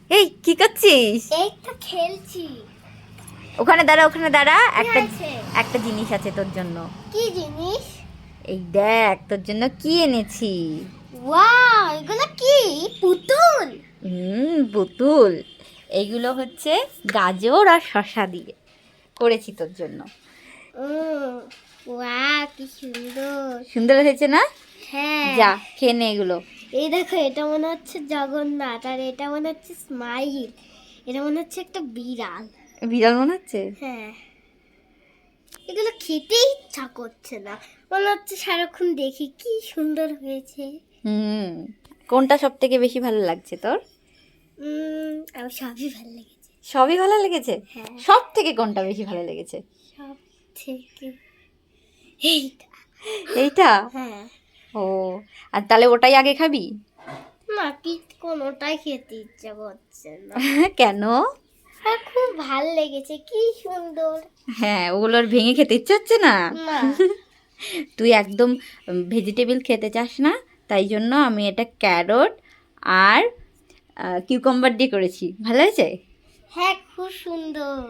এই কি করছিস? এই তো খেলছি। ওখানে দাঁড়া, ওখানে দাঁড়া। একটা আছে? একটা জিনিস আছে তোর জন্য। কি জিনিস? এই দেখ তোর জন্য কি এনেছি। ওয়াও, এগুলো কি? পুতুল? পুতুল। এইগুলো হচ্ছে গাজর আর শসা দিয়ে করেছি তোর জন্য। ওয়াও, কি সুন্দর। সুন্দর হয়েছে না? হ্যাঁ। যা খেয়ে নে এগুলো। এই দেখো, এটা মনে হচ্ছে জগন্নাথ, আর এটা মনে হচ্ছে স্মাইল, এটা মনে হচ্ছে একটা বিড়াল। বিড়াল মনে হচ্ছে? হ্যাঁ। এগুলো খেতে ইচ্ছা করছে না, মনে হচ্ছে সারাক্ষণ দেখি কি সুন্দর হয়েছে। কোনটা সব থেকে বেশি ভালো লাগছে তোর? আমার সবই ভালো লেগেছে। সবই ভালো লেগেছে? হ্যাঁ। সব থেকে কোনটা বেশি ভালো লেগেছে? সব থেকে এইটা। এইটা? হ্যাঁ। ও, আর তাহলে ওটাই আগে খাবি? না, কি কোনোটাই খেতে ইচ্ছা করছে না। কেন? আর খুব ভাল লেগেছে, কি সুন্দর। হ্যাঁ, ওগুলো আর ভেঙে খেতে ইচ্ছে হচ্ছে না। না। তুই একদম ভেজিটেবল খেতে চাস না, তাই জন্য আমি এটা ক্যারট আর কিউকাম্বার দিয়ে করেছি। ভালো হয়েছে? হ্যাঁ, খুব সুন্দর।